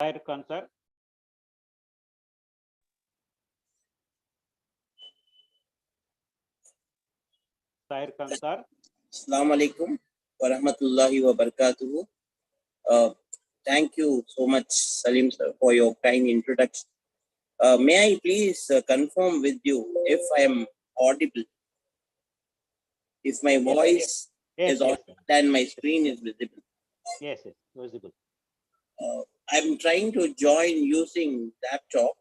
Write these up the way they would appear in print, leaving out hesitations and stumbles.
Taher Khan, sir. Taher Khan, sir. Assalamu alaikum wa rahmatullahi wa barakatuhu. Thank you so much, Salim sir, for your kind introduction. May I please confirm with you if I am audible? If my voice is audible and my screen is visible? Yes, visible. I'm trying to join using laptop.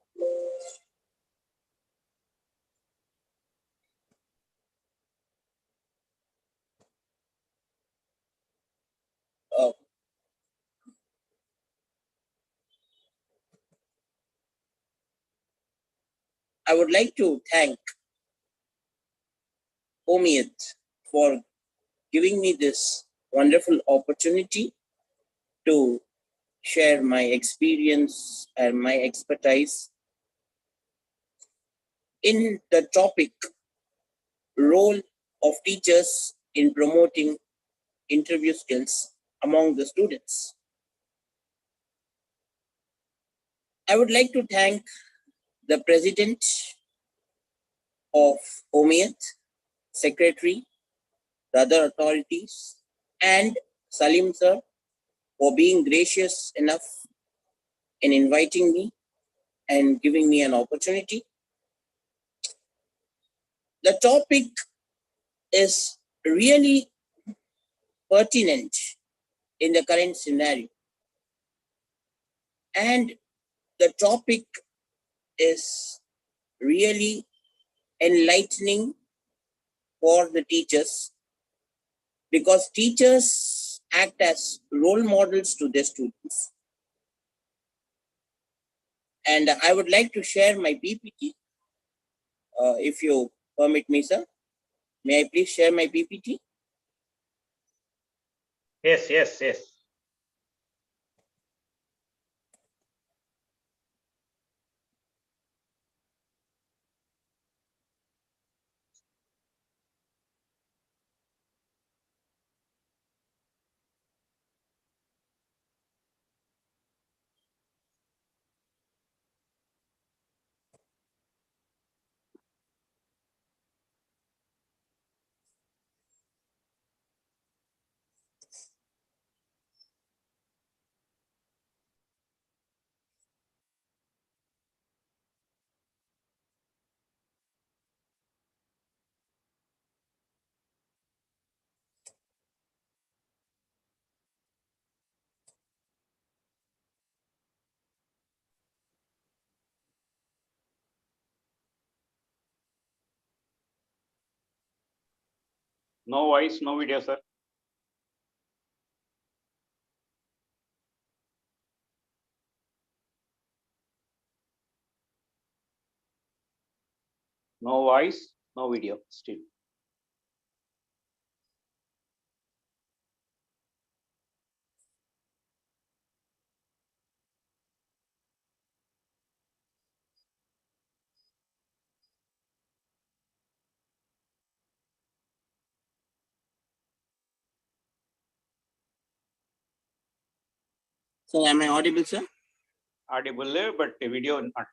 I would like to thank Mohammed for giving me this wonderful opportunity to share my experience and my expertise in the topic role of teachers in promoting interview skills among the students. I would like to thank the president of OMIAT, secretary, the other authorities, and Salim sir for being gracious enough in inviting me and giving me an opportunity. The topic is really pertinent in the current scenario. And the topic is really enlightening for the teachers, because teachers act as role models to their students. And I would like to share my PPT, if you permit me, sir. May I please share my PPT? Yes. No voice, no video, sir. No voice, no video still. So am I audible, sir? Audible, but video not.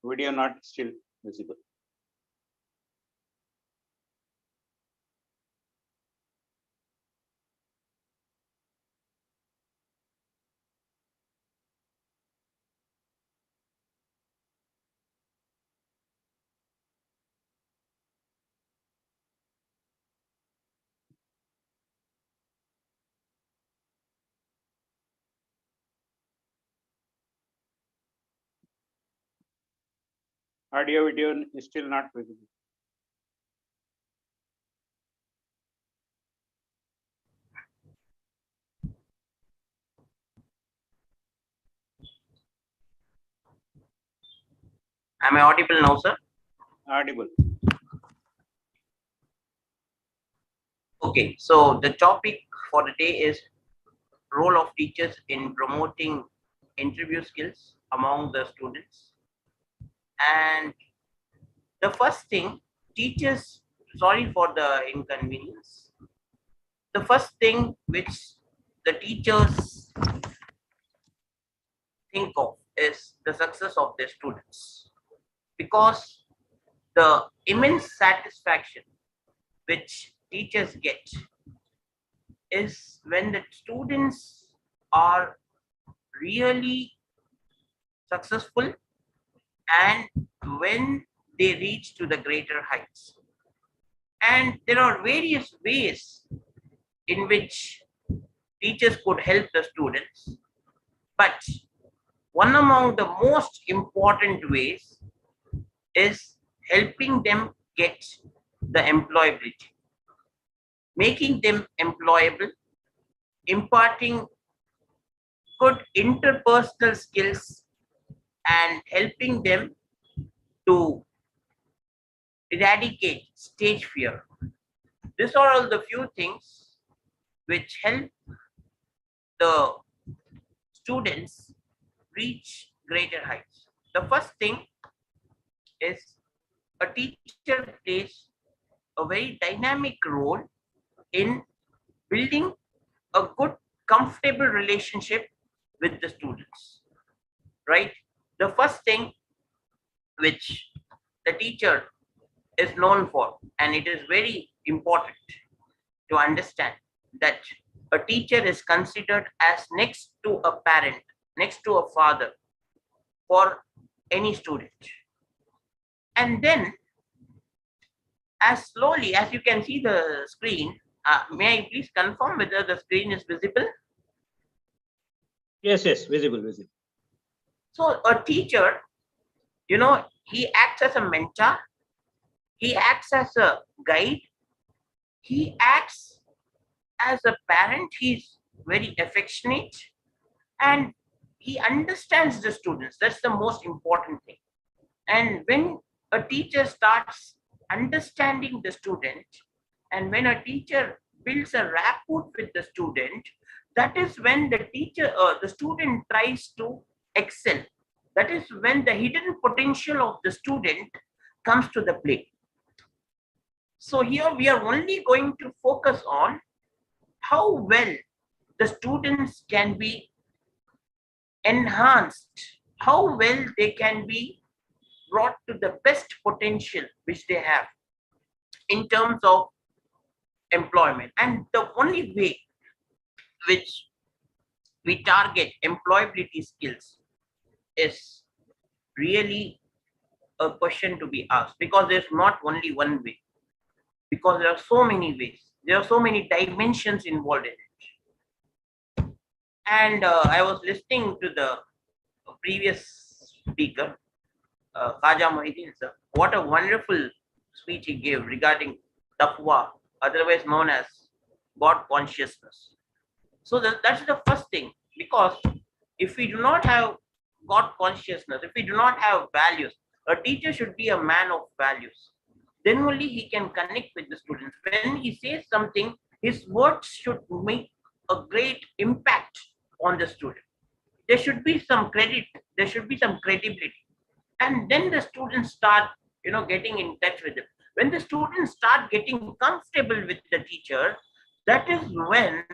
Video not still visible. Audio video is still not visible. Am I audible now, sir? Audible. Okay, so the topic for the day is role of teachers in promoting interview skills among the students. And the first thing, teachers, sorry for the inconvenience. The first thing which the teachers think of is the success of their students, because the immense satisfaction which teachers get is when the students are really successful and when they reach to the greater heights. And there are various ways in which teachers could help the students, but one among the most important ways is helping them get the employability, making them employable, imparting good interpersonal skills, and helping them to eradicate stage fear. These are all the few things which help the students reach greater heights. The first thing is a teacher plays a very dynamic role in building a good, comfortable relationship with the students, right? The first thing which the teacher is known for, and it is very important to understand that a teacher is considered as next to a parent, next to a father for any student. And then, as slowly as you can see the screen, may I please confirm whether the screen is visible? Yes, visible. So a teacher, he acts as a mentor, he acts as a guide, he acts as a parent, he's very affectionate, and he understands the students. That's the most important thing. And when a teacher starts understanding the student, and when a teacher builds a rapport with the student, that is when the student tries to excel. That is when the hidden potential of the student comes to the play. So here we are only going to focus on how well the students can be enhanced, how well they can be brought to the best potential which they have in terms of employment. And the only way which we target employability skills is really a question to be asked, because there's not only one way, because there are so many ways, there are so many dimensions involved in it. And I was listening to the previous speaker, Khaja Mohideen sir. What a wonderful speech he gave regarding taqwa, otherwise known as God consciousness. So that's the first thing, because if we do not have God consciousness, if we do not have values, a teacher should be a man of values. Then only he can connect with the students. When he says something, his words should make a great impact on the student. There should be some credit, there should be some credibility. And then the students start, getting in touch with them. When the students start getting comfortable with the teacher, that is when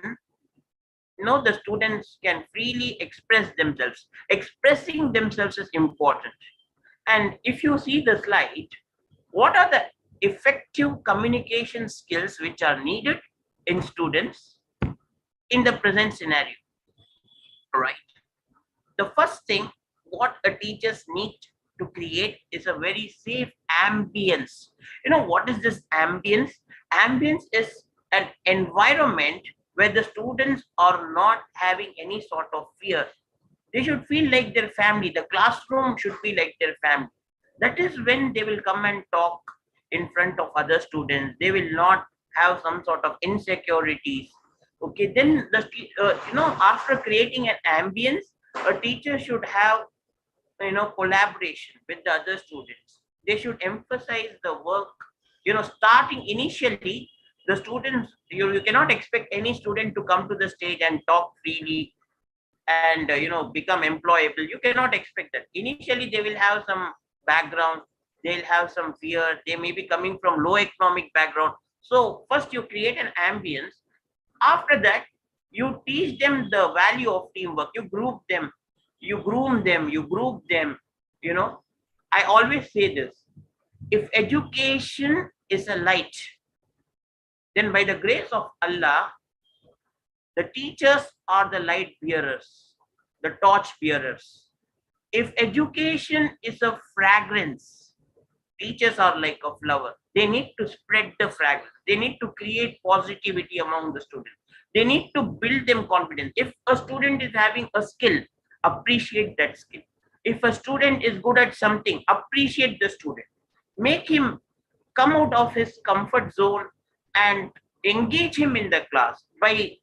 the students can freely express themselves. Expressing themselves is important. And if you see the slide, what are the effective communication skills which are needed in students in the present scenario, right? The first thing what a teachers need to create is a very safe ambience. What is this ambience? Ambience is an environment where the students are not having any sort of fear. They should feel like their family. The classroom should be like their family. That is when they will come and talk in front of other students. They will not have some sort of insecurities. Okay, then after creating an ambience, a teacher should have collaboration with the other students. They should emphasize the work. Starting initially, the students, you cannot expect any student to come to the stage and talk freely and become employable. You cannot expect that. Initially they will have some background, they'll have some fear, they may be coming from low economic background. So first you create an ambience. After that, you teach them the value of teamwork. You group them, you groom them, you group them. you know I always say this: if education is a light, then by the grace of Allah, the teachers are the light bearers, the torch bearers. If education is a fragrance, teachers are like a flower. They need to spread the fragrance. They need to create positivity among the students. They need to build them confidence. If a student is having a skill, appreciate that skill. If a student is good at something, appreciate the student. Make him come out of his comfort zone and engage him in the class by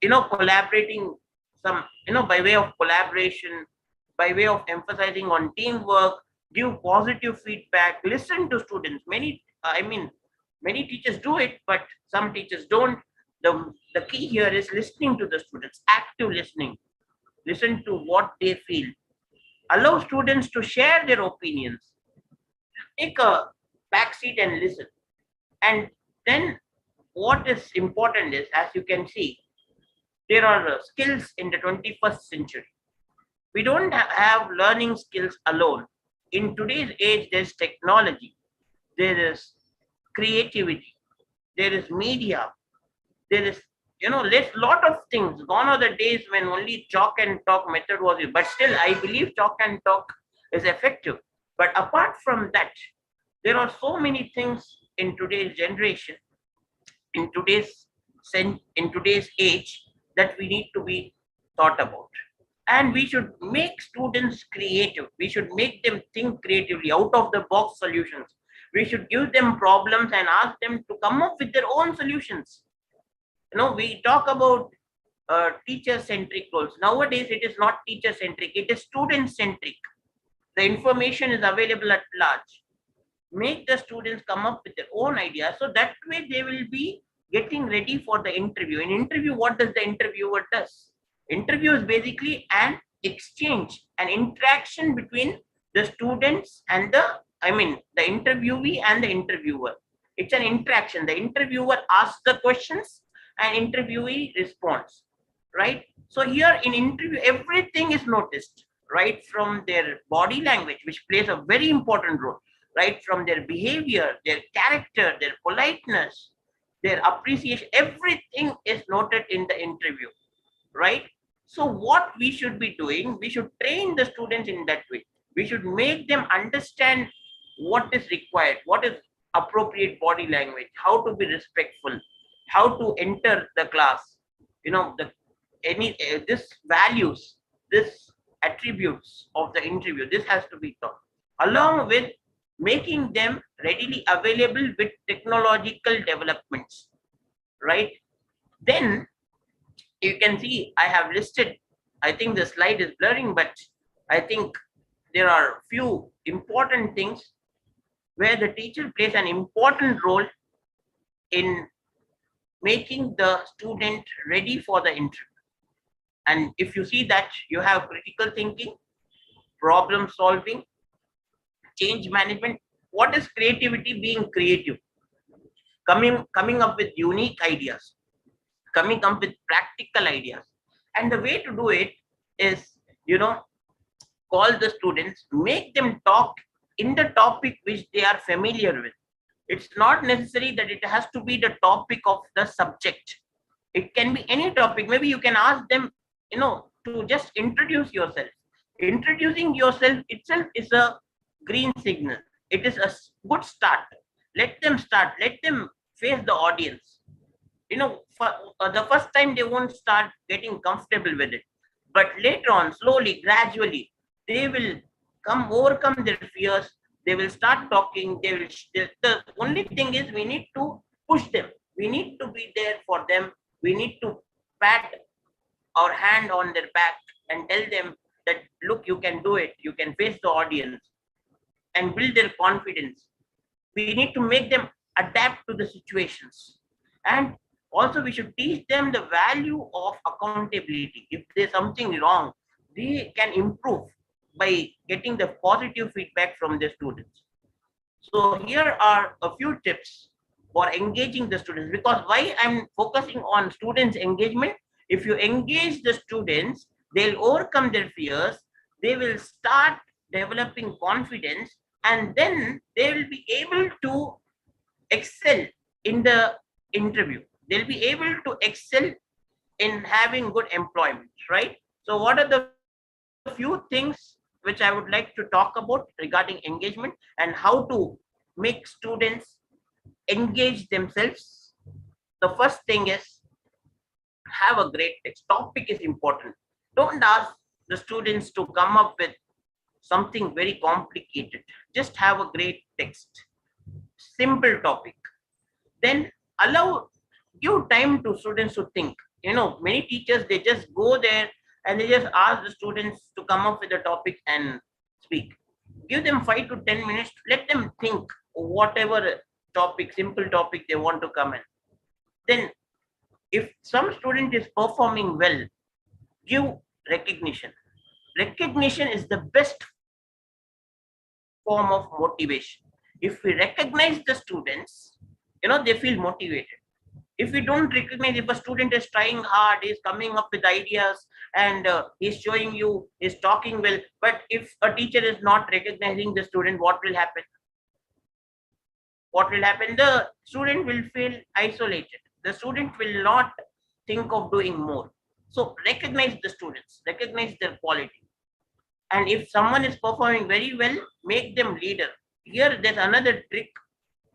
collaborating, some by way of collaboration, by way of emphasizing on teamwork. Give positive feedback, listen to students. Many teachers do it, but some teachers don't. The key here is listening to the students, active listening. Listen to what they feel. Allow students to share their opinions. Take a back seat and listen. And then what is important is, as you can see, there are skills in the 21st century. We don't have learning skills alone. In today's age, there's technology, there is creativity, there is media, there is, there's lot of things. Gone are the days when only chalk and talk method was used, but still, I believe chalk and talk is effective. But apart from that, there are so many things in today's generation, in today's age, that we need to be thought about. And we should make students creative. We should make them think creatively, out of the box solutions. We should give them problems and ask them to come up with their own solutions. We talk about teacher centric roles. Nowadays it is not teacher centric, it is student centric. The information is available at large. Make the students come up with their own ideas, so that way they will be getting ready for the interview. In interview, what does the interviewer does? Interview is basically an exchange, an interaction between the students and the interviewee and the interviewer. It's an interaction. The interviewer asks the questions and interviewee responds, right? So here in interview, everything is noticed, right from their body language, which plays a very important role, right from their behavior, their character, their politeness, their appreciation. Everything is noted in the interview, right? So what we should be doing, we should train the students in that way. We should make them understand what is required, what is appropriate body language, how to be respectful, how to enter the class. This values, this attributes of the interview, this has to be taught, along with making them readily available with technological developments, right? Then you can see I have listed, I think the slide is blurring, but I think there are few important things where the teacher plays an important role in making the student ready for the interview. And if you see that, you have critical thinking, problem solving, change management. What is creativity? Being creative, coming up with unique ideas, coming up with practical ideas. And the way to do it is, call the students, make them talk in the topic which they are familiar with. It's not necessary that it has to be the topic of the subject. It can be any topic. Maybe you can ask them, to just introduce yourself. Introducing yourself itself is a green signal. It is a good start. Let them start. Let them face the audience. For the first time they won't start getting comfortable with it, but later on, slowly, gradually, they will overcome their fears. They will start talking. The only thing is we need to push them. We need to be there for them. We need to pat our hand on their back and tell them that, look, you can do it. You can face the audience and build their confidence. We need to make them adapt to the situations. And also we should teach them the value of accountability. If there's something wrong, they can improve by getting the positive feedback from the students. So here are a few tips for engaging the students, because why I'm focusing on students engagement. If you engage the students, they'll overcome their fears, they will start developing confidence, and then they will be able to excel in the interview. They'll be able to excel in having good employment, right? So what are the few things which I would like to talk about regarding engagement and how to make students engage themselves? The first thing is, have a great text. Topic is important. Don't ask the students to come up with something very complicated. Just have a great text, simple topic. Then allow, give time to students to think. Many teachers, they just go there and they just ask the students to come up with a topic and speak. Give them 5 to 10 minutes, let them think whatever topic, simple topic they want to come in. Then if some student is performing well, give recognition. Recognition is the best form of motivation. If we recognize the students, they feel motivated. If we don't recognize, if a student is trying hard, is coming up with ideas, and he's showing you, is talking well, but if a teacher is not recognizing the student, what will happen? The student will feel isolated. The student will not think of doing more. So recognize the students, recognize their quality. And if someone is performing very well, make them leader. Here there's another trick.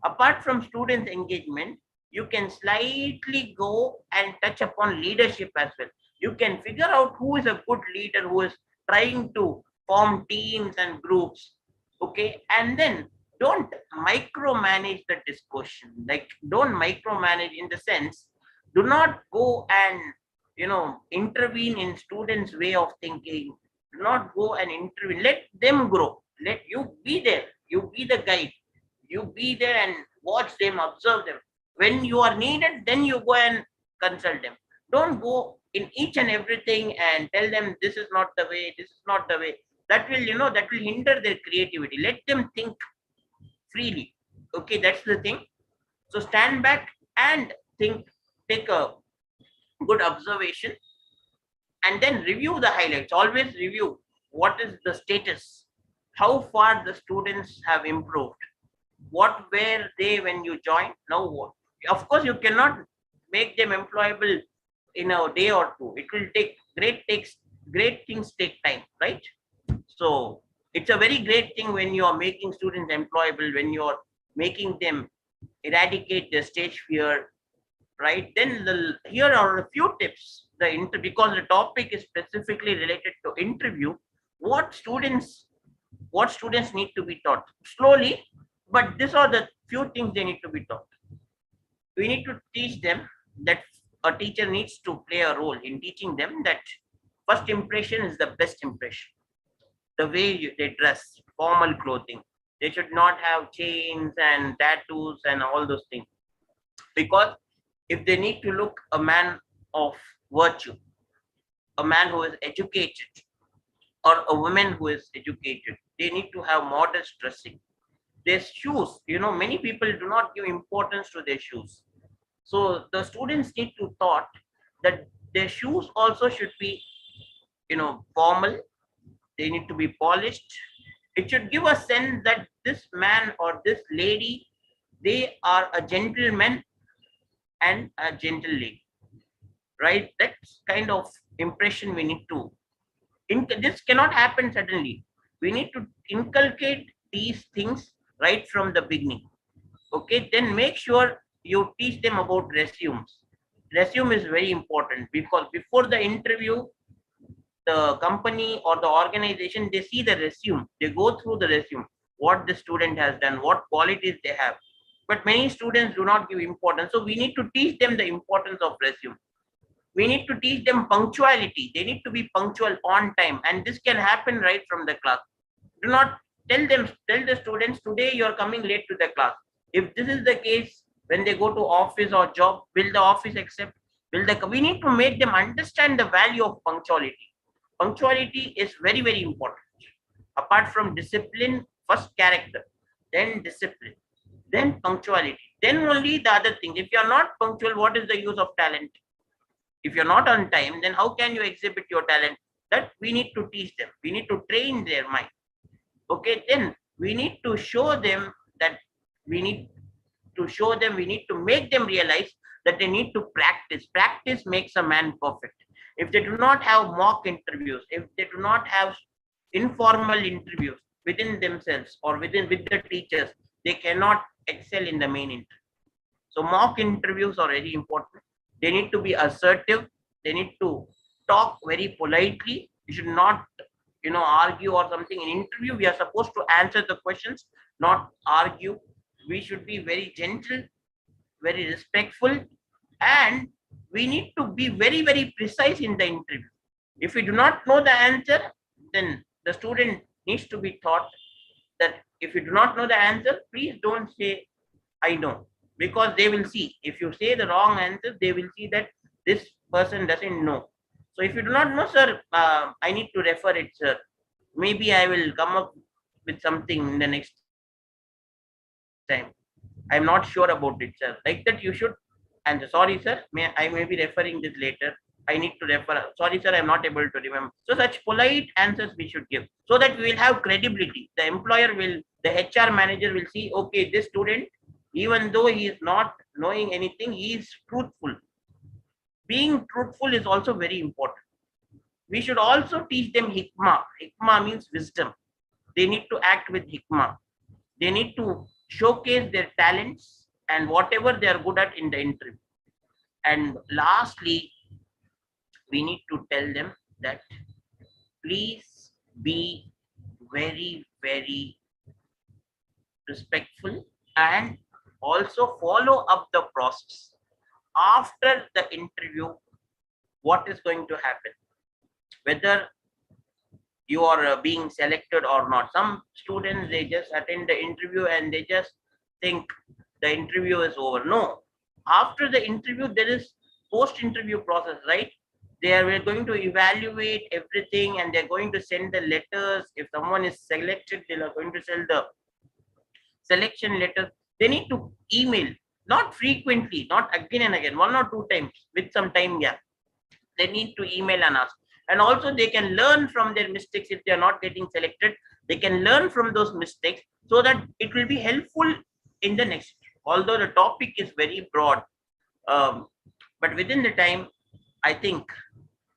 Apart from students engagement, you can slightly go and touch upon leadership as well. You can figure out who is a good leader, who is trying to form teams and groups. Okay, and then don't micromanage the discussion. Like, don't micromanage in the sense, do not go and intervene in students' way of thinking. Do not go and intervene. Let them grow. Let you be there. You be the guide. You be there and watch them, observe them. When you are needed, then you go and consult them. Don't go in each and everything and tell them this is not the way, this is not the way. That will, that will hinder their creativity. Let them think freely. Okay, that's the thing. So stand back and think, take a good observation, and then review the highlights. Always review what is the status, how far the students have improved, what were they when you joined, now what. Of course, you cannot make them employable in a day or two. It will take great things take time, right? So it's a very great thing when you are making students employable, when you are making them eradicate the stage fear, right? Then here are a few tips. Because the topic is specifically related to interview, what students need to be taught slowly, but these are the few things they need to be taught. We need to teach them that a teacher needs to play a role in teaching them that first impression is the best impression. The way they dress, formal clothing, they should not have chains and tattoos and all those things, because if they need to look a man of virtue, a man who is educated, or a woman who is educated, they need to have modest dressing. Their shoes, many people do not give importance to their shoes. So the students need to thought that their shoes also should be, formal. They need to be polished. It should give a sense that this man or this lady, they are a gentleman and a gentle lady, right? That's kind of impression we need to. This cannot happen suddenly. We need to inculcate these things right from the beginning. Okay, then make sure you teach them about resumes. Resume is very important, because before the interview, the company or the organization, they see the resume, they go through the resume. what the student has done, what qualities they have. But many students do not give importance. So we need to teach them the importance of resume. We need to teach them punctuality. They need to be punctual on time. And this can happen right from the class. Do not tell the students, today you are coming late to the class. If this is the case, when they go to office or job, will the office accept? We need to make them understand the value of punctuality. Punctuality is very, very important. Apart from discipline, first character, then discipline, then punctuality, then only the other thing. If you are not punctual, what is the use of talent? If you're not on time, then how can you exhibit your talent? That we need to teach them. We need to train their mind. Okay, then we need to show them that we need we need to make them realize that they need to practice. Practice makes a man perfect. If they do not have mock interviews, if they do not have informal interviews within themselves or with the teachers, they cannot excel in the main interview. So mock interviews are very important. They need to be assertive. They need to talk very politely. You should not, argue or something. In interview, we are supposed to answer the questions, not argue. We should be very gentle, very respectful, and we need to be very, very precise in the interview. If we do not know the answer, then the student needs to be taught that if you do not know the answer, please don't say, I know, because they will see. If you say the wrong answer, they will see that this person doesn't know. So if you do not know, sir, I need to refer it, sir. Maybe I will come up with something in the next time. I'm not sure about it, sir. Like that, you should. And sorry, sir, I may be referring this later. I need to refer. Sorry, sir, I'm not able to remember. So such polite answers we should give so that we will have credibility. The employer will, the HR manager will see, okay, this student, even though he is not knowing anything, he is truthful. Being truthful is also very important. We should also teach them hikmah. Hikmah means wisdom. They need to act with hikmah. They need to showcase their talents and whatever they are good at in the interview. And lastly, we need to tell them that please be very, very respectful and also follow up the process. After the interview, what is going to happen? Whether you are being selected or not. Some students, they just attend the interview and they just think the interview is over. No, after the interview, there is post-interview process, right? They are going to evaluate everything and they're going to send the letters. If someone is selected, they are going to send the selection letters. They need to email, not frequently, not again and again, 1 or 2 times with some time gap. They need to email and ask. And also they can learn from their mistakes. If they are not getting selected, they can learn from those mistakes so that it will be helpful in the next. Although the topic is very broad, but within the time, I think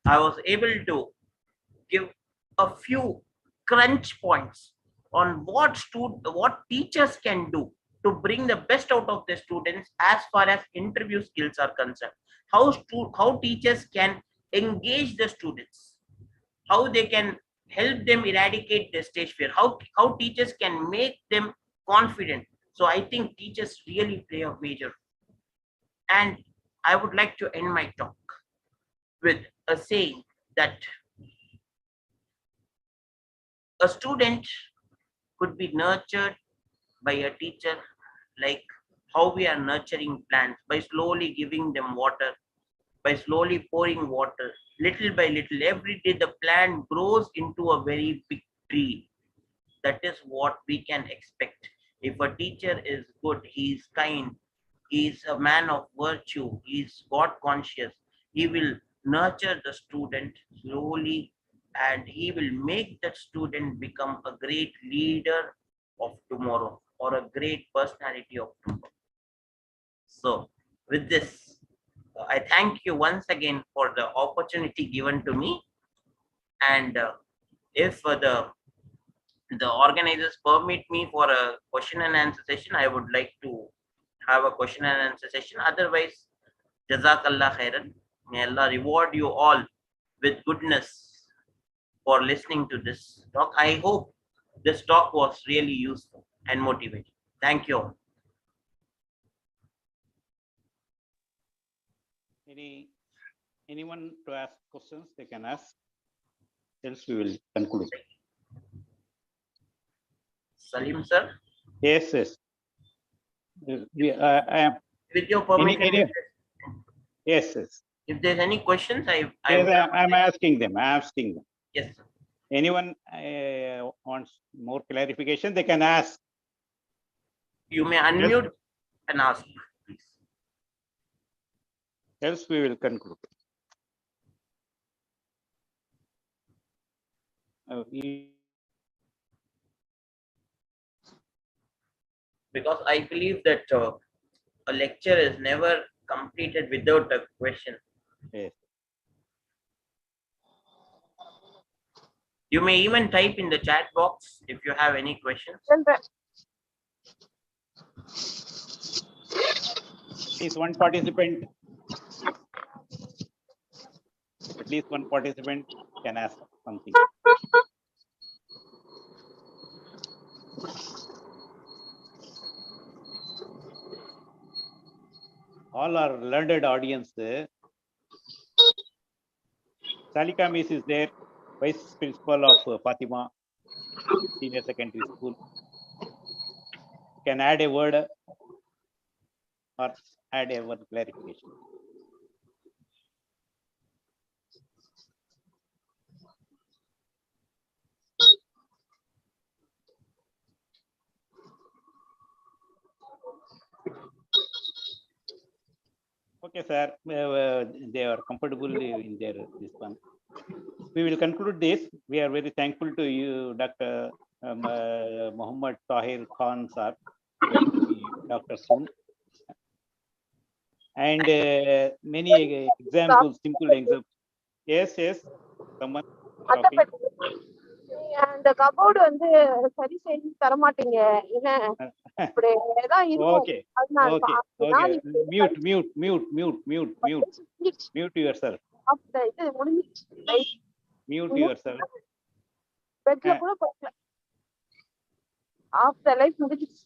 I was able to give a few crunch points on what teachers can do to bring the best out of the students as far as interview skills are concerned. How teachers can engage the students, how they can help them eradicate the stage fear, how teachers can make them confident. So I think teachers really play a major. And I would like to end my talk with a saying that a student could be nurtured by a teacher like how we are nurturing plants, by slowly giving them water, by slowly pouring water, little by little. Every day the plant grows into a very big tree. That is what we can expect. If a teacher is good, he is kind, he is a man of virtue, he is God conscious, he will nurture the student slowly and he will make that student become a great leader of tomorrow or a great personality of tomorrow. So, with this, I thank you once again for the opportunity given to me. And if the organizers permit me for a question and answer session, I would like to have a question and answer session. Otherwise, Jazakallah khairan. May Allah reward you all with goodness for listening to this talk. I hope This talk was really useful and motivating. Thank you all. Anyone to ask questions, they can ask. Else we will conclude. Salim sir, Yes, yes. I am. with your permission, Yes, yes. if there's any questions, Yes, I'm asking them. I'm asking them. yes, sir. Anyone wants more clarification, they can ask. You may unmute and ask, please. Else we will conclude. Because I believe that a lecture is never completed without a question. Yes. You may even type in the chat box if you have any questions. At least one participant. At least one participant can ask something. All our learned audience. Salika Miss is there, Vice Principal of Fatima Senior Secondary School. Can add a word or add a one clarification. Okay, sir. They are comfortable in their this one. We will conclude this. We are very thankful to you, Dr. Mohammed Taher Khan, sir, going to be doctor soon. And many examples, simple examples. Yes, yes. Someone talking. அந்த cupboard வந்து சரி செய்து தர மாட்டீங்க என்ன இப்படி ஏதாவது இருக்கும் Okay, அதனால okay, okay. Mute, mute, mute, mute, mute, mute. Mute yourself. அப்ப இது முடிஞ்சிச்சு Mute yourself. பெட்ல கூட போகல ஆஃப் த லைஃப் முடிஞ்சிச்சு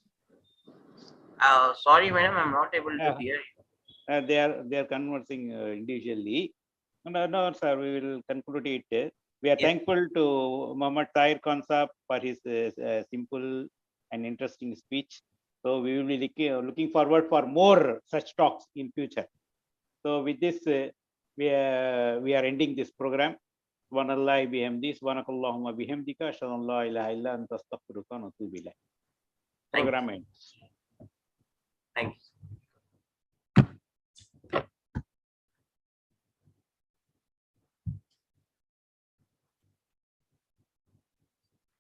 Sorry, madam, I'm not able to hear you. They are conversing individually. No, sir, we will conclude it. We are Yes. thankful to Mohammed Taher Khan Sahab for his simple and interesting speech. So we will be looking forward for more such talks in future. So with this, we are ending this program. Subhanallahi bihamdi, subhanakallahumma bihamdika, ashhadu an la ilaha illa anta astaghfiruka wa atubu ilayk. Program ends. Thank you.